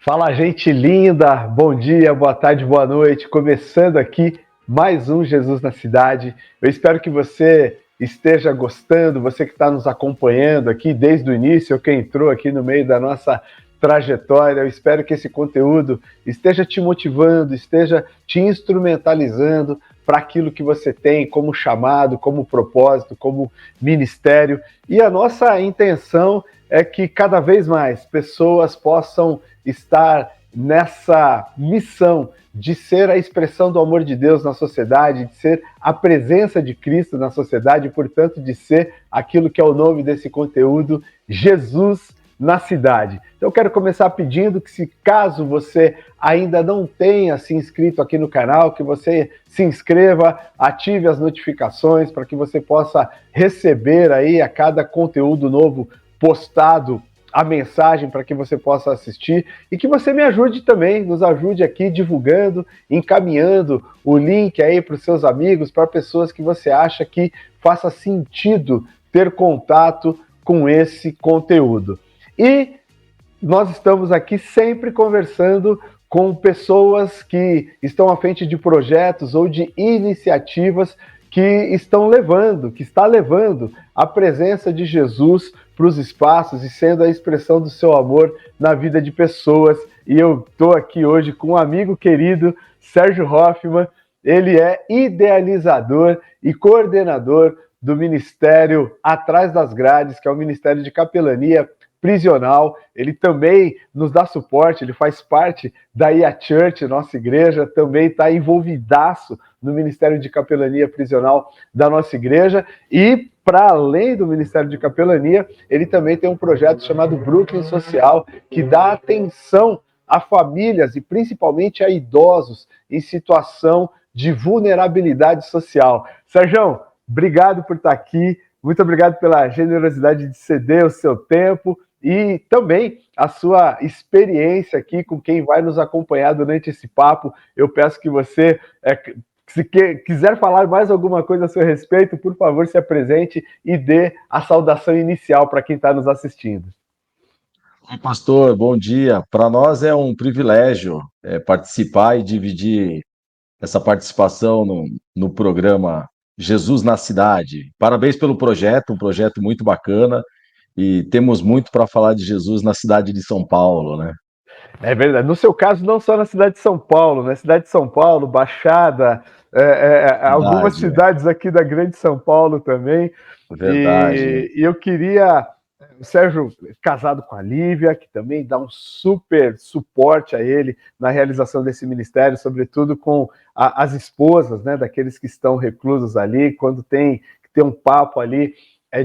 Fala, gente linda! Bom dia, boa tarde, boa noite. Começando aqui mais um Jesus na Cidade. Eu espero que você esteja gostando, você que está nos acompanhando aqui desde o início, ou que entrou aqui no meio da nossa trajetória. Eu espero que esse conteúdo esteja te motivando, esteja te instrumentalizando para aquilo que você tem como chamado, como propósito, como ministério. E a nossa intenção é que cada vez mais pessoas possam estar nessa missão de ser a expressão do amor de Deus na sociedade, de ser a presença de Cristo na sociedade, e, portanto, de ser aquilo que é o nome desse conteúdo, Jesus na Cidade. Então eu quero começar pedindo que, se caso você ainda não tenha se inscrito aqui no canal, que você se inscreva, ative as notificações para que você possa receber aí a cada conteúdo novo postado a mensagem para que você possa assistir e que você me ajude também, nos ajude aqui divulgando, encaminhando o link aí para os seus amigos, para pessoas que você acha que faça sentido ter contato com esse conteúdo. E nós estamos aqui sempre conversando com pessoas que estão à frente de projetos ou de iniciativas que está levando a presença de Jesus para os espaços e sendo a expressão do seu amor na vida de pessoas. E eu estou aqui hoje com um amigo querido, Sérgio Hoffman. Ele é idealizador e coordenador do Ministério Atrás das Grades, que é o Ministério de Capelania Prisional. Ele também nos dá suporte, ele faz parte da IA Church, nossa igreja, também está envolvidaço no Ministério de Capelania Prisional da nossa igreja. E, para além do Ministério de Capelania, ele também tem um projeto chamado Brooklyn Social, que dá atenção a famílias e principalmente a idosos em situação de vulnerabilidade social. Sérgio, obrigado por estar aqui, muito obrigado pela generosidade de ceder o seu tempo e também a sua experiência aqui com quem vai nos acompanhar durante esse papo. Eu peço que você, se quiser falar mais alguma coisa a seu respeito, por favor, se apresente e dê a saudação inicial para quem está nos assistindo. Oi, pastor, bom dia. Para nós é um privilégio participar e dividir essa participação no programa Jesus na Cidade. Parabéns pelo projeto, um projeto muito bacana. E temos muito para falar de Jesus na cidade de São Paulo, né? É verdade. No seu caso, não só na cidade de São Paulo, né? Cidade de São Paulo, Baixada, algumas cidades aqui da Grande São Paulo também. Verdade. E eu queria... O Sérgio, casado com a Lívia, que também dá um super suporte a ele na realização desse ministério, sobretudo com as esposas, né, daqueles que estão reclusos ali, quando tem que ter um papo ali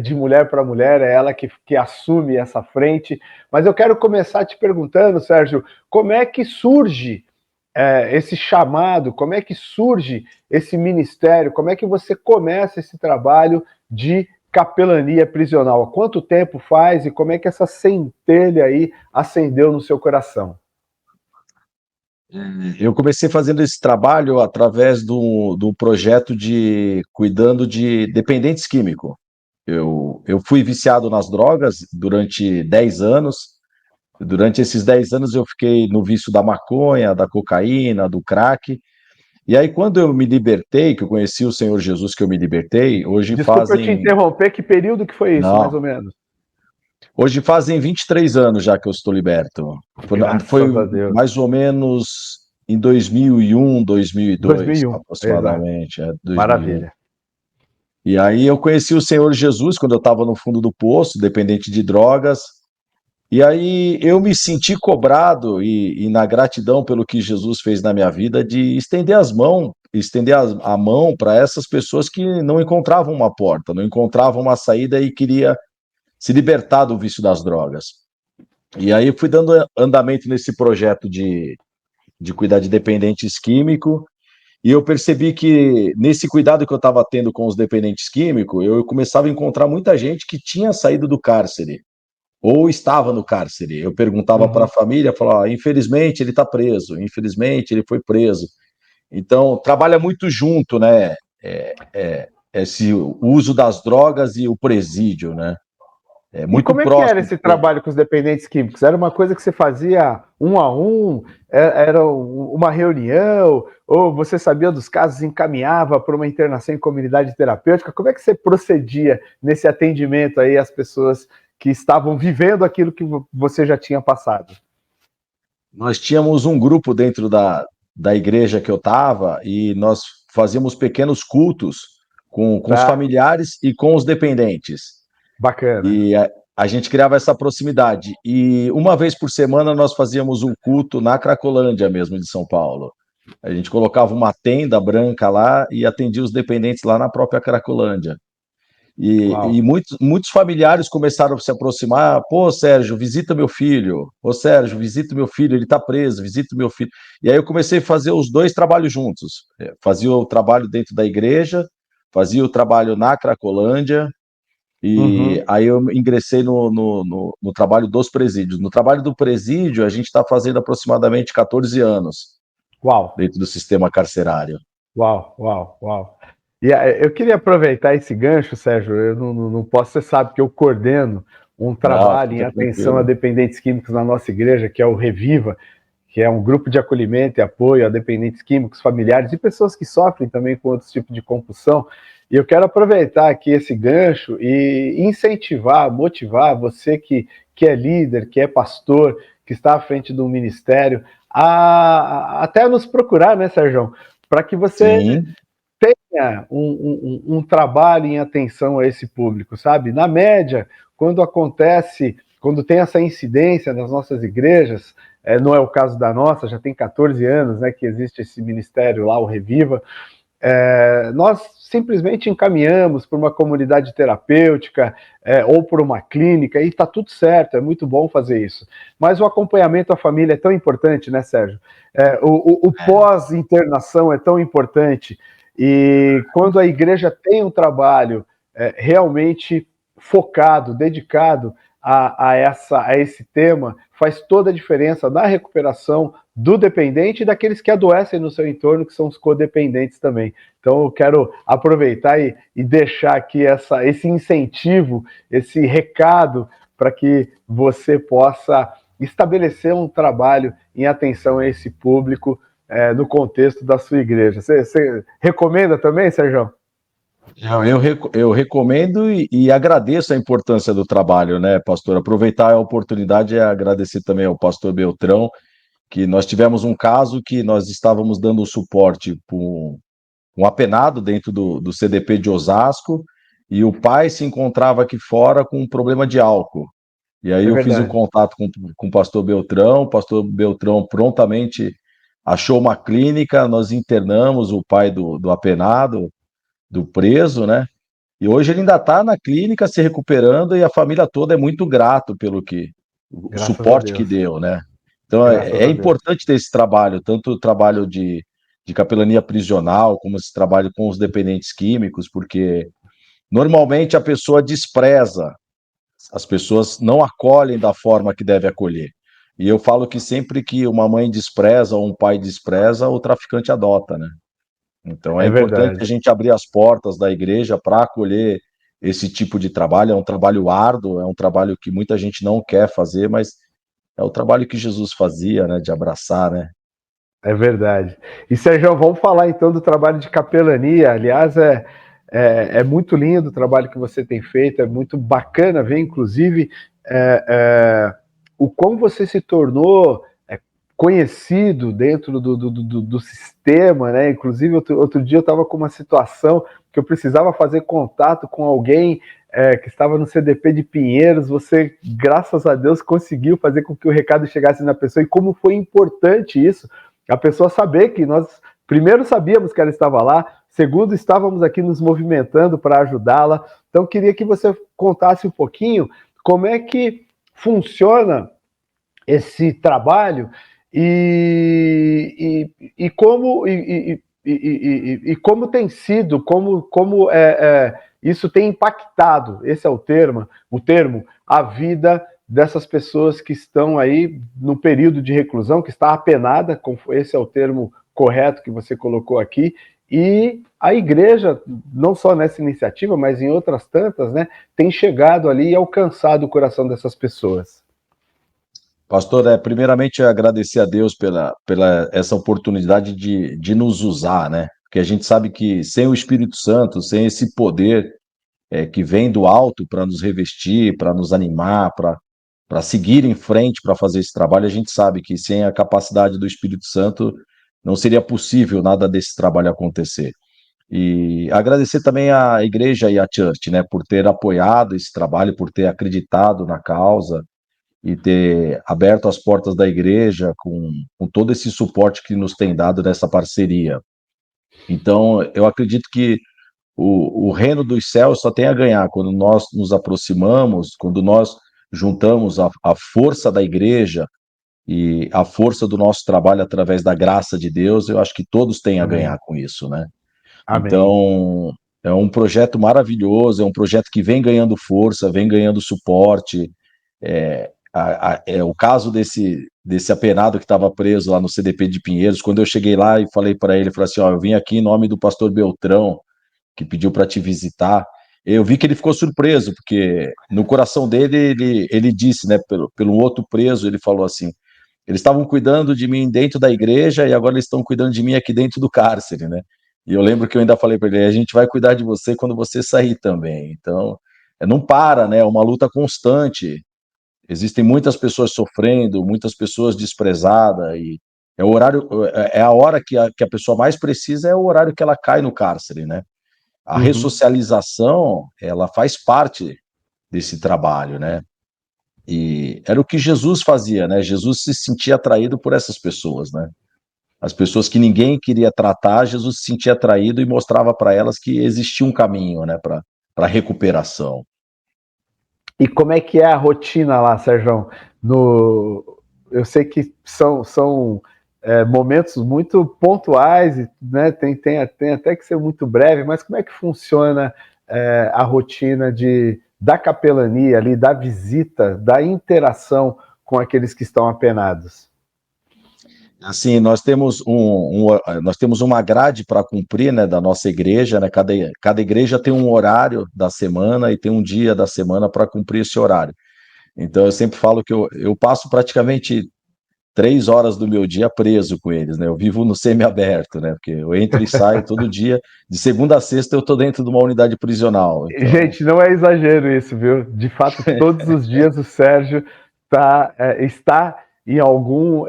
de mulher para mulher, é ela que assume essa frente. Mas eu quero começar te perguntando, Sérgio, como é que surge esse chamado, como é que surge esse ministério, como é que você começa esse trabalho de capelania prisional? Há quanto tempo faz e como é que essa centelha aí acendeu no seu coração? Eu comecei fazendo esse trabalho através do projeto de cuidando de dependentes químicos. Eu fui viciado nas drogas durante 10 anos. Durante esses 10 anos eu fiquei no vício da maconha, da cocaína, do crack. E aí, quando eu me libertei, que eu conheci o Senhor Jesus, que eu me libertei, hoje Desculpa fazem... eu te interromper, que período que foi isso, Não. mais ou menos? Hoje fazem 23 anos já que eu estou liberto. Graças a Deus. Mais ou menos em 2001, 2002, 2001, aproximadamente. 2001. Maravilha. E aí eu conheci o Senhor Jesus quando eu estava no fundo do poço, dependente de drogas. E aí eu me senti cobrado e na gratidão pelo que Jesus fez na minha vida, de estender a mão para essas pessoas que não encontravam uma porta, não encontravam uma saída e queria se libertar do vício das drogas. E aí eu fui dando andamento nesse projeto de cuidar de dependentes químicos, e eu percebi que nesse cuidado que eu estava tendo com os dependentes químicos, eu começava a encontrar muita gente que tinha saído do cárcere, ou estava no cárcere. Eu perguntava para a família, falava, infelizmente ele está preso, infelizmente ele foi preso. Então, trabalha muito junto, né? Esse uso das drogas e o presídio, né? É E muito como é que era próximo. esse trabalho com os dependentes químicos? Era uma coisa que você fazia um a um? Era uma reunião? Ou você sabia dos casos e encaminhava para uma internação em comunidade terapêutica? Como é que você procedia nesse atendimento aí às pessoas que estavam vivendo aquilo que você já tinha passado? Nós tínhamos um grupo dentro da igreja que eu estava e nós fazíamos pequenos cultos com os Tá? familiares e com os dependentes. Bacana. E a gente criava essa proximidade. E uma vez por semana nós fazíamos um culto na Cracolândia mesmo de São Paulo. A gente colocava uma tenda branca lá e atendia os dependentes lá na própria Cracolândia. E Uau. muitos familiares começaram a se aproximar. Pô, Sérgio, visita meu filho. Ô, Sérgio, visita meu filho, ele está preso, visita meu filho. E aí eu comecei a fazer os dois trabalhos juntos. Fazia o trabalho dentro da igreja, fazia o trabalho na Cracolândia, e Uhum. aí eu ingressei no trabalho dos presídios. No trabalho do presídio, a gente está fazendo aproximadamente 14 anos Uau. dentro do sistema carcerário. Uau, uau, uau. E eu queria aproveitar esse gancho, Sérgio. Eu não posso, você sabe que eu coordeno um Não, trabalho em fica atenção a tranquilo. dependentes químicos na nossa igreja, que é o Reviva, que é um grupo de acolhimento e apoio a dependentes químicos, familiares e pessoas que sofrem também com outros tipos de compulsão. E eu quero aproveitar aqui esse gancho e incentivar, motivar você que é líder, que é pastor, que está à frente de um ministério, a até nos procurar, né, Sérgio? Para que você Sim, tenha um trabalho em atenção a esse público, sabe? Na média, quando acontece, quando tem essa incidência nas nossas igrejas, não é o caso da nossa, já tem 14 anos, né, que existe esse ministério lá, o Reviva, nós simplesmente encaminhamos para uma comunidade terapêutica ou por uma clínica e está tudo certo, é muito bom fazer isso. Mas o acompanhamento à família é tão importante, né, Sérgio? O pós-internação é tão importante e quando a igreja tem um trabalho realmente focado, dedicado a esse tema, faz toda a diferença na recuperação do dependente e daqueles que adoecem no seu entorno, que são os codependentes também. Então, eu quero aproveitar e deixar aqui esse incentivo, esse recado, para que você possa estabelecer um trabalho em atenção a esse público no contexto da sua igreja. Você recomenda também, Sérgio? eu recomendo e agradeço a importância do trabalho, né, pastor? Aproveitar a oportunidade e agradecer também ao pastor Beltrão, que nós tivemos um caso que nós estávamos dando suporte para um apenado dentro do CDP de Osasco, e o pai se encontrava aqui fora com um problema de álcool. E aí É eu fiz o verdade. contato com o pastor Beltrão prontamente achou uma clínica, nós internamos o pai do apenado, do preso, né? E hoje ele ainda está na clínica se recuperando e a família toda é muito grato pelo que o Graças a suporte que Deus. deu, né? Então Graças é a Deus. importante ter esse trabalho, tanto o trabalho de capelania prisional, como esse trabalho com os dependentes químicos, porque normalmente a pessoa despreza, as pessoas não acolhem da forma que deve acolher. E eu falo que sempre que uma mãe despreza ou um pai despreza, o traficante adota, né? Então é É importante a verdade. gente abrir as portas da igreja para acolher esse tipo de trabalho. É um trabalho árduo, é um trabalho que muita gente não quer fazer, mas é o trabalho que Jesus fazia, né? De abraçar, né? É verdade. E, Sérgio, vamos falar então do trabalho de capelania. Aliás, é muito lindo o trabalho que você tem feito, é muito bacana ver, inclusive, o como você se tornou conhecido dentro do sistema, né? Inclusive, outro dia eu estava com uma situação que eu precisava fazer contato com alguém que estava no CDP de Pinheiros. Você, graças a Deus, conseguiu fazer com que o recado chegasse na pessoa e como foi importante isso, a pessoa saber que nós, primeiro, sabíamos que ela estava lá, segundo, estávamos aqui nos movimentando para ajudá-la. Então, queria que você contasse um pouquinho como é que funciona esse trabalho e como e como tem sido, como isso tem impactado, esse é o termo, a vida dessas pessoas que estão aí no período de reclusão, que está apenada, esse é o termo correto que você colocou aqui, e a igreja, não só nessa iniciativa, mas em outras tantas, né, tem chegado ali e alcançado o coração dessas pessoas. Pastor, primeiramente agradecer a Deus pela essa oportunidade de nos usar, né? Porque a gente sabe que sem o Espírito Santo, sem esse poder que vem do alto para nos revestir, para nos animar, para seguir em frente, para fazer esse trabalho, a gente sabe que sem a capacidade do Espírito Santo não seria possível nada desse trabalho acontecer. E agradecer também à igreja e à church, né, por ter apoiado esse trabalho, por ter acreditado na causa e ter aberto as portas da igreja com todo esse suporte que nos tem dado nessa parceria. Então, eu acredito que o reino dos céus só tem a ganhar quando nós nos aproximamos, quando nós juntamos a força da igreja e a força do nosso trabalho através da graça de Deus. Eu acho que todos têm a ganhar Amém. com isso, né? Amém. Então, é um projeto maravilhoso, é um projeto que vem ganhando força, vem ganhando suporte. O caso desse apenado que estava preso lá no CDP de Pinheiros, quando eu cheguei lá e falei para ele, falei assim, ó, eu vim aqui em nome do pastor Beltrão, que pediu para te visitar. Eu vi que ele ficou surpreso, porque no coração dele, ele disse, né, pelo outro preso, ele falou assim, eles estavam cuidando de mim dentro da igreja e agora eles estão cuidando de mim aqui dentro do cárcere, né? E eu lembro que eu ainda falei para ele, a gente vai cuidar de você quando você sair também. Então, não para, né? É uma luta constante. Existem muitas pessoas sofrendo, muitas pessoas desprezadas e é o horário, é a hora que a pessoa mais precisa, é o horário que ela cai no cárcere, né? A Uhum. ressocialização, ela faz parte desse trabalho, né? E era o que Jesus fazia, né? Jesus se sentia atraído por essas pessoas, né? As pessoas que ninguém queria tratar, Jesus se sentia atraído e mostrava para elas que existia um caminho, né, para recuperação. E como é que é a rotina lá, Sérgio? Eu sei que são momentos muito pontuais, né? Tem até que ser muito breve, mas como é que funciona a rotina da capelania ali, da visita, da interação com aqueles que estão apenados? Assim, nós temos uma grade para cumprir, né, da nossa igreja, né? Cada igreja tem um horário da semana e tem um dia da semana para cumprir esse horário. Então, eu sempre falo que eu passo praticamente 3 horas do meu dia preso com eles, né? Eu vivo no semiaberto, né? Porque eu entro e saio todo dia. De segunda a sexta eu estou dentro de uma unidade prisional. Então, Gente, não é exagero isso, viu? De fato, todos os dias o Sérgio está em algum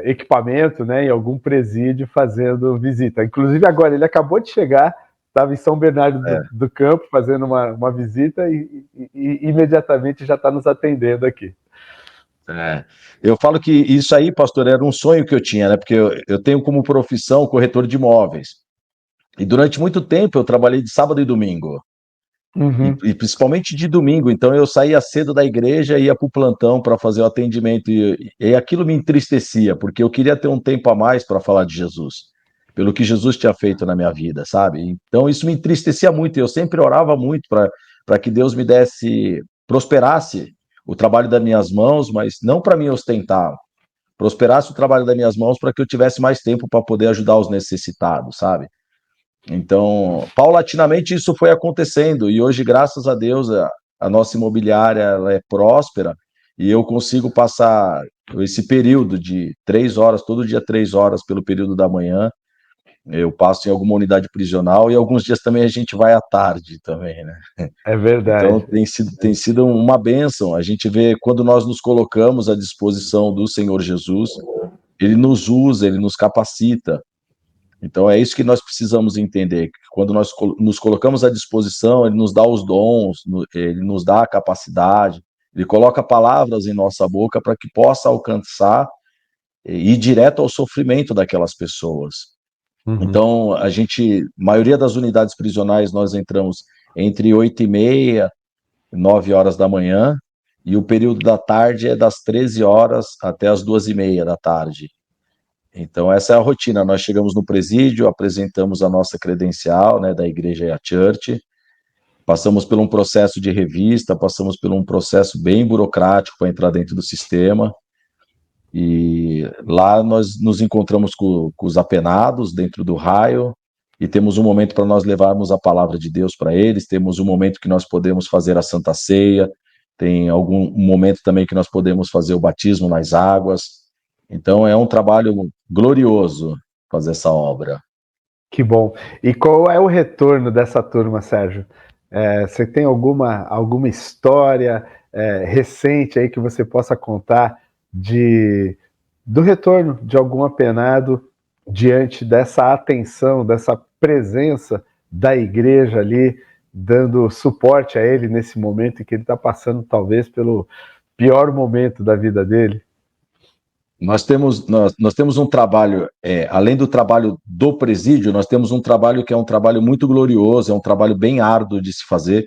equipamento, né, em algum presídio fazendo visita. Inclusive agora, ele acabou de chegar, estava em São Bernardo do Campo fazendo uma visita e imediatamente já está nos atendendo aqui. eu falo que isso aí, pastor, era um sonho que eu tinha, né? Porque eu tenho como profissão corretor de imóveis. E durante muito tempo eu trabalhei de sábado e domingo. Uhum. E principalmente de domingo, então eu saía cedo da igreja e ia para o plantão para fazer o atendimento, e aquilo me entristecia, porque eu queria ter um tempo a mais para falar de Jesus, pelo que Jesus tinha feito na minha vida, sabe? Então isso me entristecia muito, e eu sempre orava muito para que Deus me desse, prosperasse o trabalho das minhas mãos, mas não para me ostentar, prosperasse o trabalho das minhas mãos para que eu tivesse mais tempo para poder ajudar os necessitados, sabe? Então, paulatinamente isso foi acontecendo e hoje, graças a Deus, a nossa imobiliária ela é próspera e eu consigo passar esse período de 3 horas, todo dia 3 horas pelo período da manhã. Eu passo em alguma unidade prisional e alguns dias também a gente vai à tarde também, né? É Então verdade. tem sido uma bênção. A gente vê quando nós nos colocamos à disposição do Senhor Jesus, ele nos usa, ele nos capacita. Então é isso que nós precisamos entender, que quando nós nos colocamos à disposição, ele nos dá os dons, ele nos dá a capacidade, ele coloca palavras em nossa boca para que possa alcançar e ir direto ao sofrimento daquelas pessoas. Uhum. Então, maioria das unidades prisionais, nós entramos entre 8h30 e 9 horas da manhã, e o período da tarde é das 13 horas até as 2h30 da tarde. Então, essa é a rotina. Nós chegamos no presídio, apresentamos a nossa credencial, né, da igreja e a church, Passamos por um processo de revista, passamos por um processo bem burocrático para entrar dentro do sistema. E lá nós nos encontramos com os apenados dentro do raio e temos um momento para nós levarmos a palavra de Deus para eles, temos um momento que nós podemos fazer a Santa Ceia, tem um momento também que nós podemos fazer o batismo nas águas. Então é um trabalho glorioso fazer essa obra. Que bom. E qual é o retorno dessa turma, Sérgio? Você tem alguma história recente aí que você possa contar do retorno de algum apenado diante dessa atenção, dessa presença da igreja ali, dando suporte a ele nesse momento em que ele está passando talvez pelo pior momento da vida dele? Nós temos um trabalho, além do trabalho do presídio, nós temos um trabalho que é um trabalho muito glorioso, é um trabalho bem árduo de se fazer,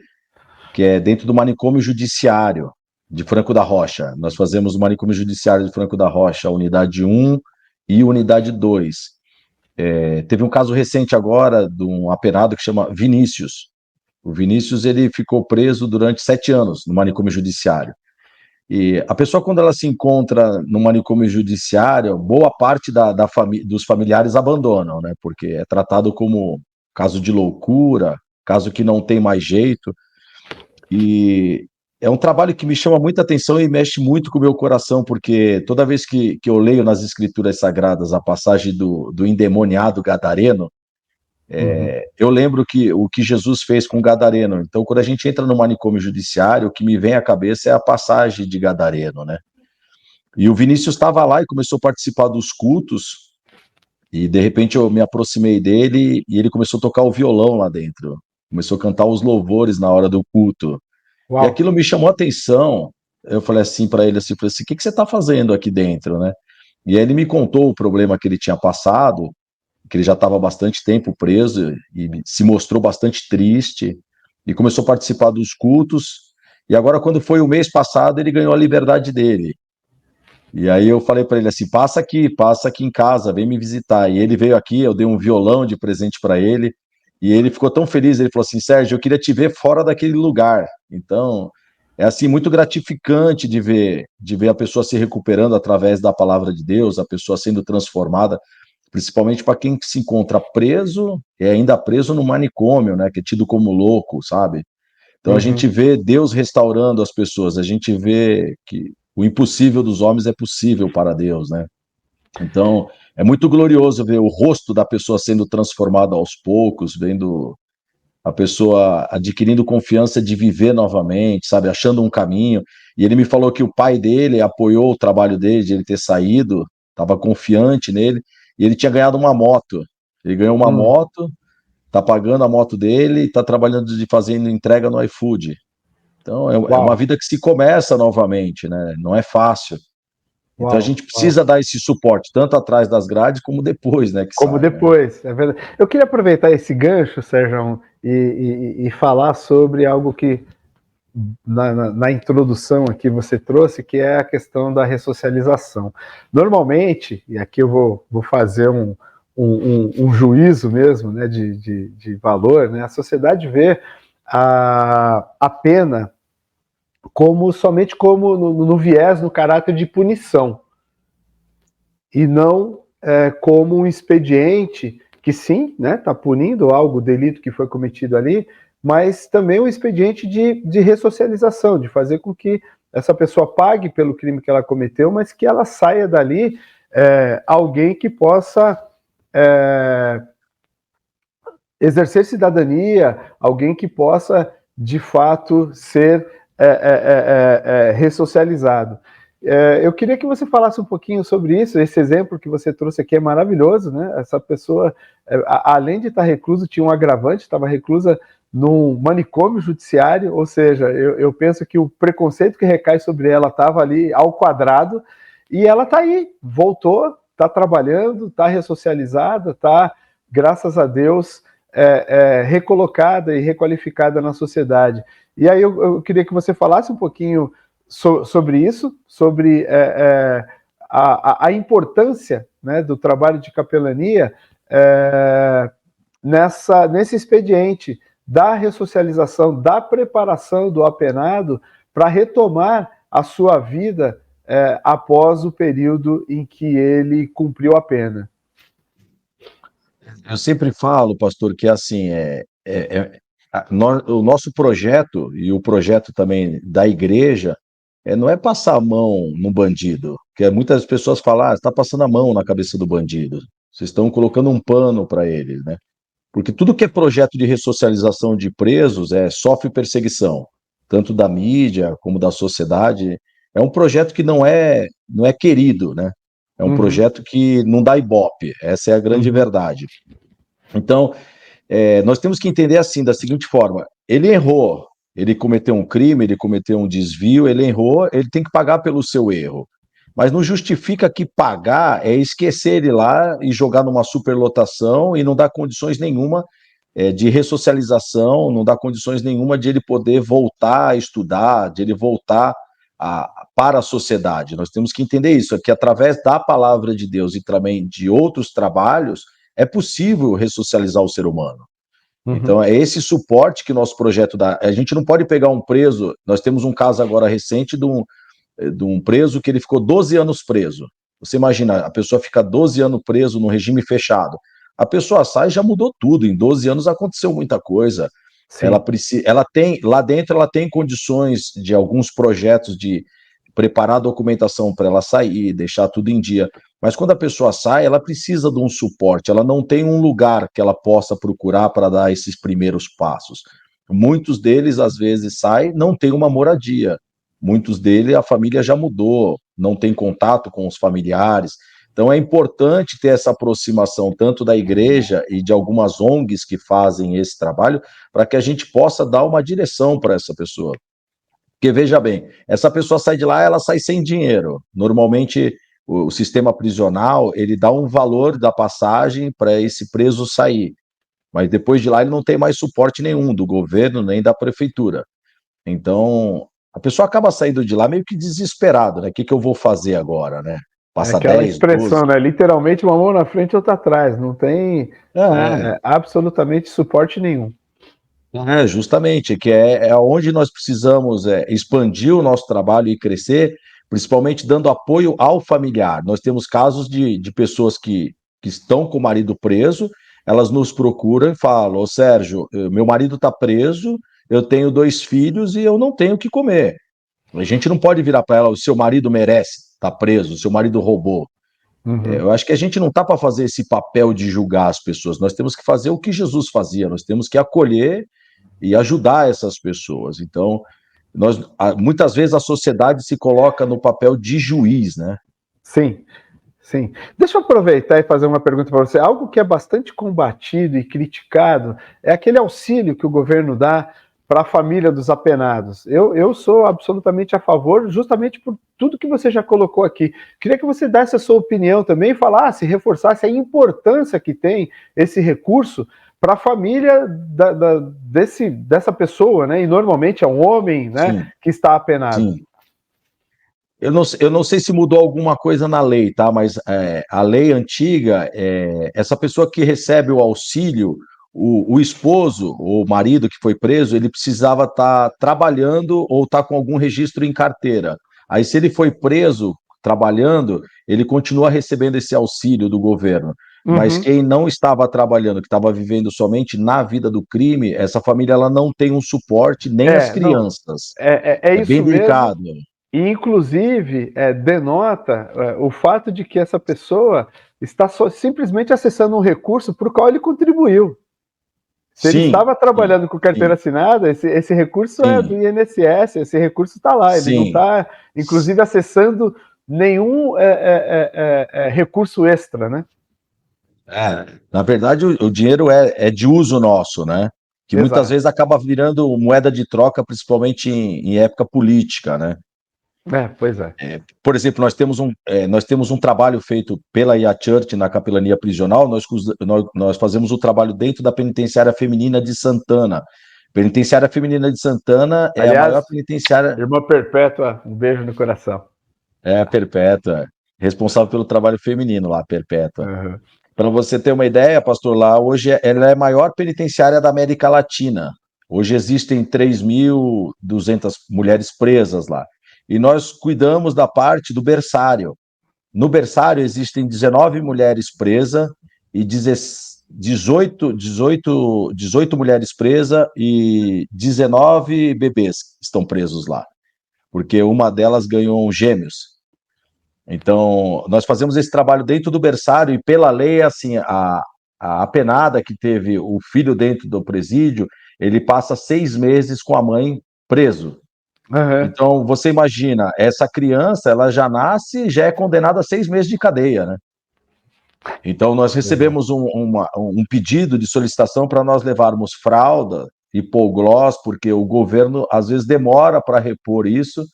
que é dentro do manicômio judiciário de Franco da Rocha. Nós fazemos o manicômio judiciário de Franco da Rocha, a unidade 1 e unidade 2. Teve um caso recente agora de um apenado que chama Vinícius. O Vinícius ele ficou preso durante 7 anos no manicômio judiciário. E a pessoa, quando ela se encontra no manicômio judiciário, boa parte dos familiares abandonam, né? Porque é tratado como caso de loucura, caso que não tem mais jeito. E é um trabalho que me chama muita atenção e mexe muito com o meu coração, porque toda vez que eu leio nas Escrituras Sagradas a passagem do endemoniado gadareno, eu lembro que o que Jesus fez com o gadareno. Então, quando a gente entra no manicômio judiciário, o que me vem à cabeça é a passagem de gadareno, né? E o Vinícius estava lá e começou a participar dos cultos, e de repente eu me aproximei dele e ele começou a tocar o violão lá dentro, começou a cantar os louvores na hora do culto. E Uau! aquilo me chamou a atenção. Eu falei assim para ele, assim, o que você está fazendo aqui dentro, né? E aí ele me contou o problema que ele tinha passado, que ele já estava há bastante tempo preso e se mostrou bastante triste e começou a participar dos cultos. E agora, quando foi o mês passado, ele ganhou a liberdade dele. E aí eu falei para ele assim: passa aqui em casa, vem me visitar. E ele veio aqui, eu dei um violão de presente para ele. E ele ficou tão feliz, ele falou assim: Sérgio, eu queria te ver fora daquele lugar. Então, é assim muito gratificante de ver a pessoa se recuperando através da palavra de Deus, a pessoa sendo transformada, principalmente para quem se encontra preso e ainda preso no manicômio, né, que é tido como louco, sabe? Então a gente vê Deus restaurando as pessoas, a gente vê que o impossível dos homens é possível para Deus, né? Então é muito glorioso ver o rosto da pessoa sendo transformado aos poucos, vendo a pessoa adquirindo confiança de viver novamente, sabe, achando um caminho. E ele me falou que o pai dele apoiou o trabalho dele, de ele ter saído, estava confiante nele, e ele tinha ganhado uma moto. Ele ganhou uma moto, tá pagando a moto dele, está trabalhando de fazendo entrega no iFood. Então é uma vida que se começa novamente, né? Não é fácil. Então a gente precisa dar esse suporte, tanto atrás das grades como depois, né? Como sai, depois, né? É verdade. Eu queria aproveitar esse gancho, Sérgio, e falar sobre algo que na introdução aqui você trouxe, que é a questão da ressocialização. Normalmente, e aqui eu vou fazer um juízo mesmo, né, de valor, né, a sociedade vê a pena somente como no viés, no caráter de punição, e não como um expediente que sim, né, está punindo algo, o delito que foi cometido ali, mas também um expediente de ressocialização, de fazer com que essa pessoa pague pelo crime que ela cometeu, mas que ela saia dali alguém que possa exercer cidadania, alguém que possa, de fato, ser ressocializado. Eu queria que você falasse um pouquinho sobre isso. Esse exemplo que você trouxe aqui é maravilhoso, né? Essa pessoa, além de estar reclusa, tinha um agravante, estava reclusa num manicômio judiciário, ou seja, eu penso que o preconceito que recai sobre ela estava ali ao quadrado, e ela está aí, voltou, está trabalhando, está ressocializada, está, graças a Deus, recolocada e requalificada na sociedade. E aí eu queria que você falasse um pouquinho sobre isso, sobre a importância, né, do trabalho de capelania nesse expediente da ressocialização, da preparação do apenado para retomar a sua vida após o período em que ele cumpriu a pena. Eu sempre falo, pastor, que assim, o nosso projeto e o projeto também da igreja não é passar a mão no bandido, porque muitas pessoas falam, você está passando a mão na cabeça do bandido, vocês estão colocando um pano para ele, né? Porque tudo que é projeto de ressocialização de presos sofre perseguição, tanto da mídia como da sociedade. É um projeto que não é querido, né? É um projeto que não dá ibope, essa é a grande verdade. Então, nós temos que entender assim, da seguinte forma: ele errou, ele cometeu um crime, ele cometeu um desvio, ele errou, ele tem que pagar pelo seu erro. Mas não justifica que pagar é esquecer ele lá e jogar numa superlotação e não dar condições nenhuma de ressocialização, não dá condições nenhuma de ele poder voltar a estudar, de ele voltar para a sociedade. Nós temos que entender isso, que através da palavra de Deus e também de outros trabalhos, é possível ressocializar o ser humano. Então, é esse suporte que nosso projeto dá. A gente não pode pegar um preso, nós temos um caso agora recente de um preso que ele ficou 12 anos preso. Você imagina, a pessoa fica 12 anos preso no regime fechado. A pessoa sai e já mudou tudo. Em 12 anos aconteceu muita coisa. Ela tem, lá dentro, ela tem condições de alguns projetos de preparar a documentação para ela sair, deixar tudo em dia. Mas quando a pessoa sai, ela precisa de um suporte, ela não tem um lugar que ela possa procurar para dar esses primeiros passos. Muitos deles, às vezes, saem, não tem uma moradia. Muitos deles, a família já mudou, não tem contato com os familiares. Então é importante ter essa aproximação tanto da igreja e de algumas ONGs que fazem esse trabalho, para que a gente possa dar uma direção para essa pessoa. Porque veja bem, essa pessoa sai de lá, ela sai sem dinheiro. Normalmente o sistema prisional, ele dá um valor da passagem para esse preso sair. Mas depois de lá ele não tem mais suporte nenhum do governo nem da prefeitura. Então, a pessoa acaba saindo de lá meio que desesperado, né? O que eu vou fazer agora, né? Passar aquela 10, 12... expressão, né? Literalmente uma mão na frente e outra atrás. Não tem absolutamente suporte nenhum. Justamente, que é onde nós precisamos expandir o nosso trabalho e crescer, principalmente dando apoio ao familiar. Nós temos casos de pessoas que estão com o marido preso, elas nos procuram e falam, Sérgio, meu marido está preso, eu tenho 2 filhos e eu não tenho o que comer. A gente não pode virar para ela, o seu marido merece estar preso, o seu marido roubou. Eu acho que a gente não está para fazer esse papel de julgar as pessoas, nós temos que fazer o que Jesus fazia, nós temos que acolher e ajudar essas pessoas. Então, muitas vezes a sociedade se coloca no papel de juiz, né? Sim, sim. Deixa eu aproveitar e fazer uma pergunta para você. Algo que é bastante combatido e criticado é aquele auxílio que o governo dá para a família dos apenados. Eu sou absolutamente a favor, justamente por tudo que você já colocou aqui. Queria que você desse a sua opinião também, falasse, reforçasse a importância que tem esse recurso para a família dessa pessoa, né? E normalmente é um homem, né, que está apenado. Sim. Eu não sei se mudou alguma coisa na lei, tá? Mas a lei antiga, essa pessoa que recebe o auxílio, o esposo, o marido que foi preso, ele precisava estar trabalhando ou estar com algum registro em carteira. Aí, se ele foi preso trabalhando, ele continua recebendo esse auxílio do governo. Mas quem não estava trabalhando, que estava vivendo somente na vida do crime, essa família ela não tem um suporte, nem as crianças. É isso bem delicado. E, inclusive, denota o fato de que essa pessoa está simplesmente acessando um recurso para o qual ele contribuiu. Se ele estava trabalhando com carteira assinada, esse recurso é do INSS, esse recurso está lá, ele não está, inclusive, acessando nenhum recurso extra, né? Na verdade, o dinheiro é de uso nosso, né? Que muitas vezes acaba virando moeda de troca, principalmente em época política, né? Pois é. Por exemplo, nós temos um trabalho feito pela IA Church na capelania prisional, nós fazemos o trabalho dentro da penitenciária feminina de Santana. Penitenciária feminina de Santana é a maior penitenciária... Irmã Perpétua, um beijo no coração. A Perpétua, responsável pelo trabalho feminino lá, Perpétua. Para você ter uma ideia, pastor, lá hoje ela é a maior penitenciária da América Latina. Hoje existem 3.200 mulheres presas lá. E nós cuidamos da parte do berçário. No berçário existem 19 mulheres presas e 18 mulheres presas e 19 bebês estão presos lá, porque uma delas ganhou gêmeos. Então, nós fazemos esse trabalho dentro do berçário e pela lei, assim, a penada que teve o filho dentro do presídio, ele passa 6 meses com a mãe preso. Aham. Então, você imagina, essa criança, ela já nasce e já é condenada a 6 meses de cadeia, né? Então, nós recebemos um pedido de solicitação para nós levarmos fralda, hipoglós, porque o governo, às vezes, demora para repor isso,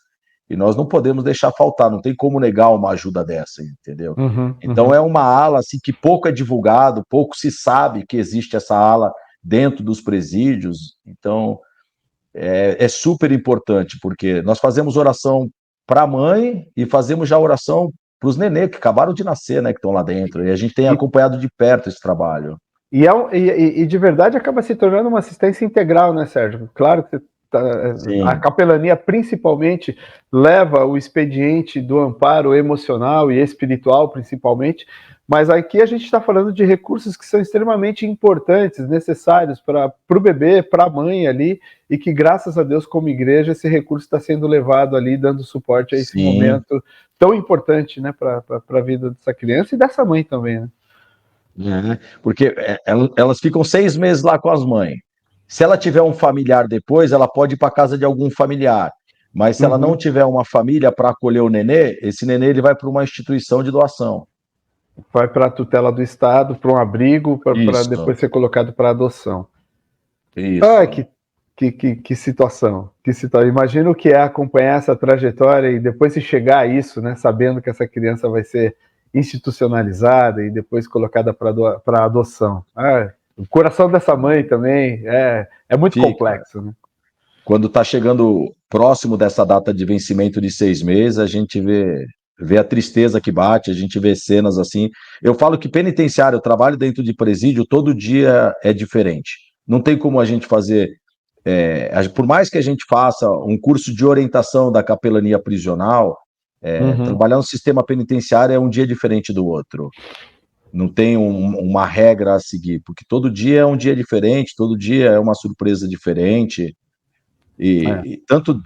e nós não podemos deixar faltar, não tem como negar uma ajuda dessa, entendeu? Uhum, Então, uhum. é uma ala assim, que pouco é divulgado, pouco se sabe que existe essa ala dentro dos presídios. Então, é super importante, porque nós fazemos oração para a mãe e fazemos já oração para os nenê que acabaram de nascer, né, que estão lá dentro. E a gente tem E, acompanhado de perto esse trabalho. e de verdade acaba se tornando uma assistência integral, né, Sérgio? Claro que a Sim, capelania principalmente leva o expediente do amparo emocional e espiritual, principalmente, mas aqui a gente está falando de recursos que são extremamente importantes, necessários para o bebê, para a mãe ali, e que graças a Deus, como igreja, esse recurso está sendo levado ali, dando suporte a esse sim. momento tão importante, né, para a vida dessa criança e dessa mãe também, né? Porque elas ficam 6 meses lá com as mães. Se ela tiver um familiar depois, ela pode ir para casa de algum familiar. Mas se ela não Uhum. tiver uma família para acolher o nenê, esse nenê ele vai para uma instituição de doação. Vai para a tutela do Estado, para um abrigo, para Isso, depois ser colocado para adoção. Ah, isso. que situação, que situação. Imagina o que é acompanhar essa trajetória e depois se chegar a isso, né, sabendo que essa criança vai ser institucionalizada e depois colocada para adoção. Ah, o coração dessa mãe também é muito Fica. complexo, né? Quando está chegando próximo dessa data de vencimento de 6 meses, a gente vê a tristeza que bate, a gente vê cenas assim. Eu falo que penitenciário, eu trabalho dentro de presídio, todo dia é diferente. Não tem como a gente fazer, por mais que a gente faça um curso de orientação da capelania prisional, Uhum. trabalhar no sistema penitenciário é um dia diferente do outro. Não tem uma regra a seguir, porque todo dia é um dia diferente, todo dia é uma surpresa diferente. É. E tanto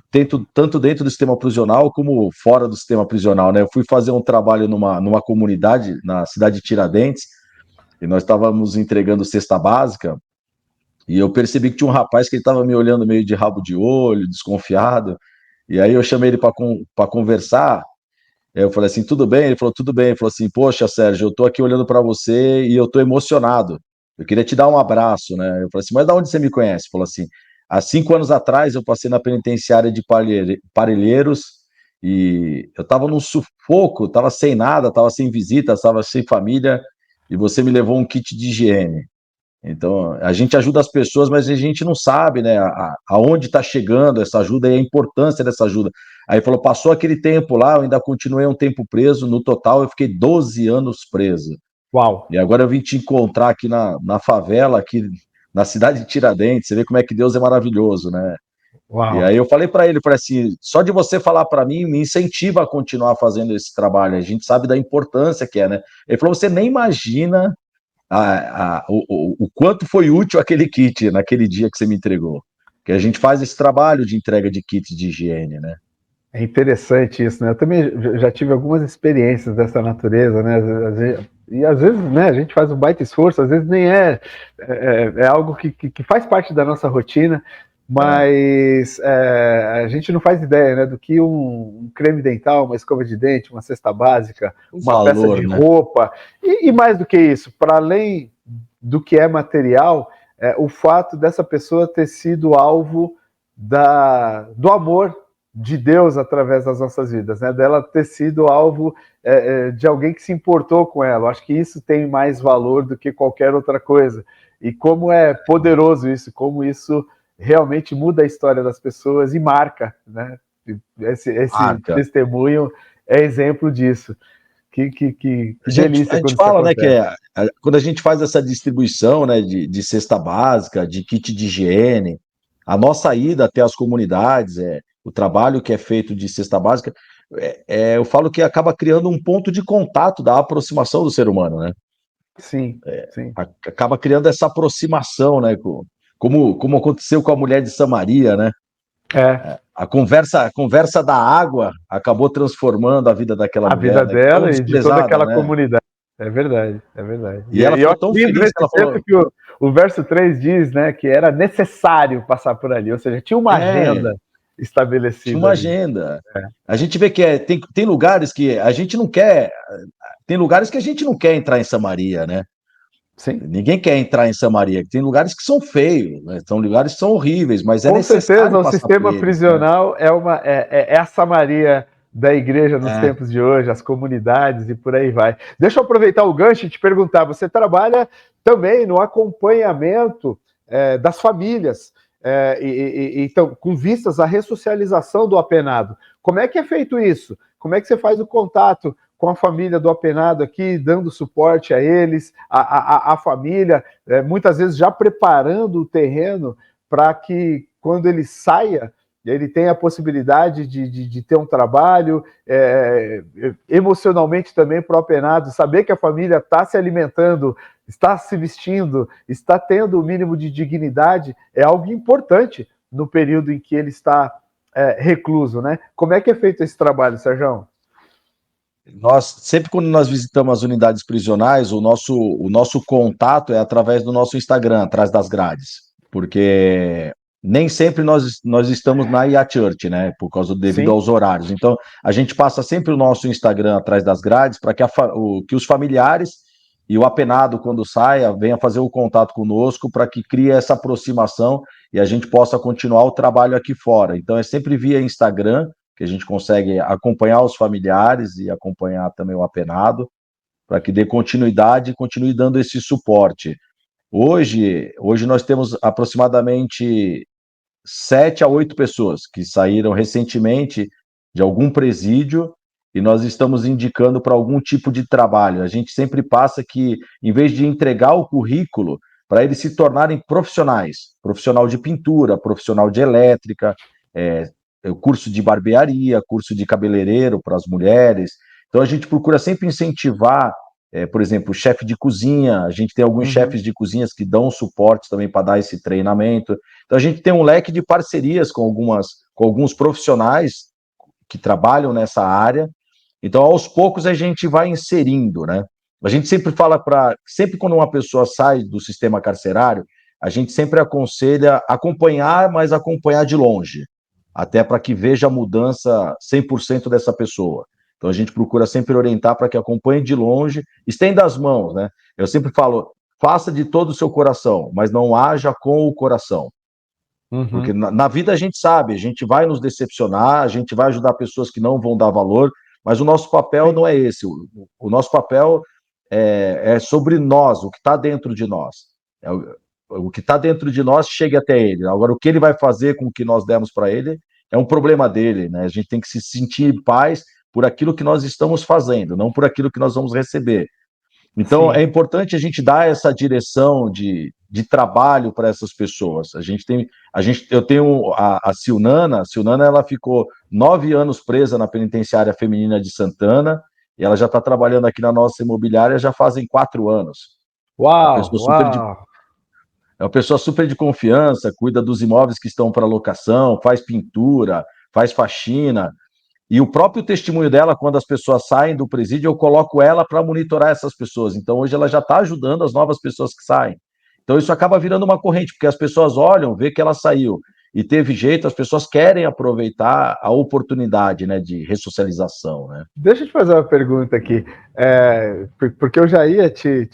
dentro do sistema prisional como fora do sistema prisional, né? Eu fui fazer um trabalho numa comunidade na cidade de Tiradentes e nós estávamos entregando cesta básica e eu percebi que tinha um rapaz que ele estava me olhando meio de rabo de olho, desconfiado. E aí eu chamei ele para conversar. Eu falei assim, tudo bem? Ele falou, tudo bem. Ele falou assim, poxa, Sérgio, eu estou aqui olhando para você e eu estou emocionado. Eu queria te dar um abraço, né? Eu falei assim, mas de onde você me conhece? Ele falou assim, há 5 anos atrás eu passei na penitenciária de Parelheiros e eu estava num sufoco, estava sem nada, estava sem visita, estava sem família e você me levou um kit de higiene. Então, a gente ajuda as pessoas, mas a gente não sabe, né, aonde está chegando essa ajuda e a importância dessa ajuda. Aí falou, passou aquele tempo lá, eu ainda continuei um tempo preso, no total eu fiquei 12 anos preso. Uau, E agora eu vim te encontrar aqui na favela, aqui na cidade de Tiradentes, você vê como é que Deus é maravilhoso, né? E uau. aí eu falei para ele, falei assim, só de você falar para mim, me incentiva a continuar fazendo esse trabalho, a gente sabe da importância que é, né? Ele falou, você nem imagina o quanto foi útil aquele kit naquele dia que você me entregou. Que a gente faz esse trabalho de entrega de kits de higiene, né? É interessante isso, né? Eu também já tive algumas experiências dessa natureza, né? E às vezes, né, a gente faz um baita esforço, às vezes nem é algo que faz parte da nossa rotina, É, mas a gente não faz ideia, né, do que um creme dental, uma escova de dente, uma cesta básica, o uma peça de valor, né? roupa, e mais do que isso, para além do que é material, o fato dessa pessoa ter sido alvo do amor de Deus através das nossas vidas, né? Dela ter sido alvo de alguém que se importou com ela. Eu acho que isso tem mais valor do que qualquer outra coisa. E como é poderoso isso, como isso realmente muda a história das pessoas e marca, né? Esse Marca. testemunho é exemplo disso. Que A delícia gente quando isso fala, né, que acontece. quando a gente faz essa distribuição, né, de cesta básica, de kit de higiene, a nossa ida até as comunidades, o trabalho que é feito de cesta básica, eu falo que acaba criando um ponto de contato da aproximação do ser humano, né? Sim, sim. Acaba criando essa aproximação, né? Como aconteceu com a mulher de Samaria, né? É, A conversa da água acabou transformando a vida daquela a mulher, vida né? Tão dela e de toda desprezada, aquela né? comunidade. É verdade, é verdade. E ela E eu ficou acho tão lindo feliz que nesse ela falou: texto que o verso 3 diz, né, que era necessário passar por ali, ou seja, tinha uma é, agenda tinha estabelecida uma ali. agenda. É, A gente vê que tem lugares que a gente não quer, tem lugares que a gente não quer entrar em Samaria, né? sim. Ninguém quer entrar em Samaria. Tem lugares que são feios, né? São lugares que são horríveis, mas é Com certeza, necessário o passar por sistema eles, né? prisional é a Samaria da igreja nos É. tempos de hoje, as comunidades e por aí vai. Deixa eu aproveitar o gancho e te perguntar: você trabalha também no acompanhamento das famílias, então, com vistas à ressocialização do apenado. Como é que é feito isso? Como é que você faz o contato com a família do apenado aqui, dando suporte a eles, a família, muitas vezes já preparando o terreno para que quando ele saia, ele tenha a possibilidade de ter um trabalho, emocionalmente também para o apenado, saber que a família está se alimentando, está se vestindo, está tendo o mínimo de dignidade, é algo importante no período em que ele está recluso, né? Como é que é feito esse trabalho, Sérgio? Sempre quando nós visitamos as unidades prisionais, o nosso contato é através do nosso Instagram, atrás das grades, porque nem sempre nós estamos na IA Church, né, devido Sim. aos horários. Então, a gente passa sempre o nosso Instagram atrás das grades para que os familiares e o apenado, quando saia, venha fazer o contato conosco para que crie essa aproximação e a gente possa continuar o trabalho aqui fora. Então, é sempre via Instagram que a gente consegue acompanhar os familiares e acompanhar também o apenado, para que dê continuidade e continue dando esse suporte. Hoje nós temos aproximadamente 7 a 8 pessoas que saíram recentemente de algum presídio e nós estamos indicando para algum tipo de trabalho. A gente sempre passa que, em vez de entregar o currículo, para eles se tornarem profissionais, profissional de pintura, profissional de elétrica, é, curso de barbearia, curso de cabeleireiro para as mulheres. Então a gente procura sempre incentivar, por exemplo, chefe de cozinha. A gente tem alguns chefes de cozinhas que dão suporte também para dar esse treinamento. Então a gente tem um leque de parcerias com alguns profissionais que trabalham nessa área. Então, aos poucos, a gente vai inserindo, né? A gente sempre fala sempre quando uma pessoa sai do sistema carcerário, a gente sempre aconselha acompanhar, mas acompanhar de longe, até para que veja a mudança 100% dessa pessoa. Então, a gente procura sempre orientar para que acompanhe de longe, estenda as mãos, né? Eu sempre falo, faça de todo o seu coração, mas não haja com o coração. Porque Uhum. na vida a gente sabe, a gente vai nos decepcionar, a gente vai ajudar pessoas que não vão dar valor, mas o nosso papel não é esse. O nosso papel é sobre nós, o que está dentro de nós. O que está dentro de nós chega até ele. Agora, o que ele vai fazer com o que nós demos para ele é um problema dele, né? A gente tem que se sentir em paz por aquilo que nós estamos fazendo, não por aquilo que nós vamos receber. Então, é Sim. importante a gente dar essa direção de trabalho para essas pessoas. Eu tenho a Silnana. A Silnana, ela ficou 9 anos presa na penitenciária feminina de Santana e ela já está trabalhando aqui na nossa imobiliária já fazem 4 anos. É uma Uau, pessoa super de, uau. é uma pessoa super de confiança, cuida dos imóveis que estão para locação, faz pintura, faz faxina. E o próprio testemunho dela, quando as pessoas saem do presídio, eu coloco ela para monitorar essas pessoas. Então, hoje ela já está ajudando as novas pessoas que saem. Então, isso acaba virando uma corrente, porque as pessoas olham, vê que ela saiu e teve jeito, as pessoas querem aproveitar a oportunidade, né, de ressocialização, né? Deixa eu te fazer uma pergunta aqui, porque eu já ia te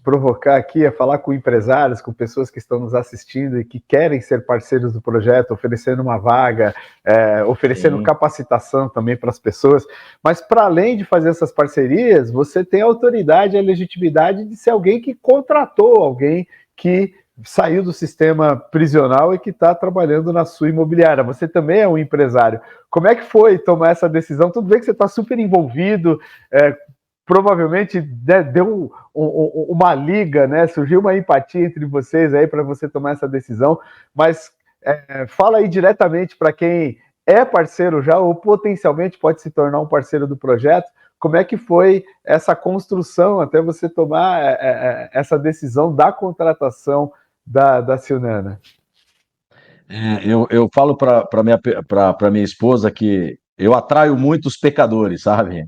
provocar aqui a falar com empresários, com pessoas que estão nos assistindo e que querem ser parceiros do projeto, oferecendo uma vaga, oferecendo Sim. capacitação também para as pessoas, mas para além de fazer essas parcerias, você tem a autoridade e a legitimidade de ser alguém que contratou alguém que saiu do sistema prisional e que está trabalhando na sua imobiliária. Você também é um empresário. Como é que foi tomar essa decisão? Tudo bem que você está super envolvido, provavelmente deu uma liga, né? Surgiu uma empatia entre vocês aí para você tomar essa decisão, mas fala aí diretamente para quem é parceiro já ou potencialmente pode se tornar um parceiro do projeto, como é que foi essa construção até você tomar essa decisão da contratação da Silnana? Eu falo para minha esposa que eu atraio muitos pecadores, sabe?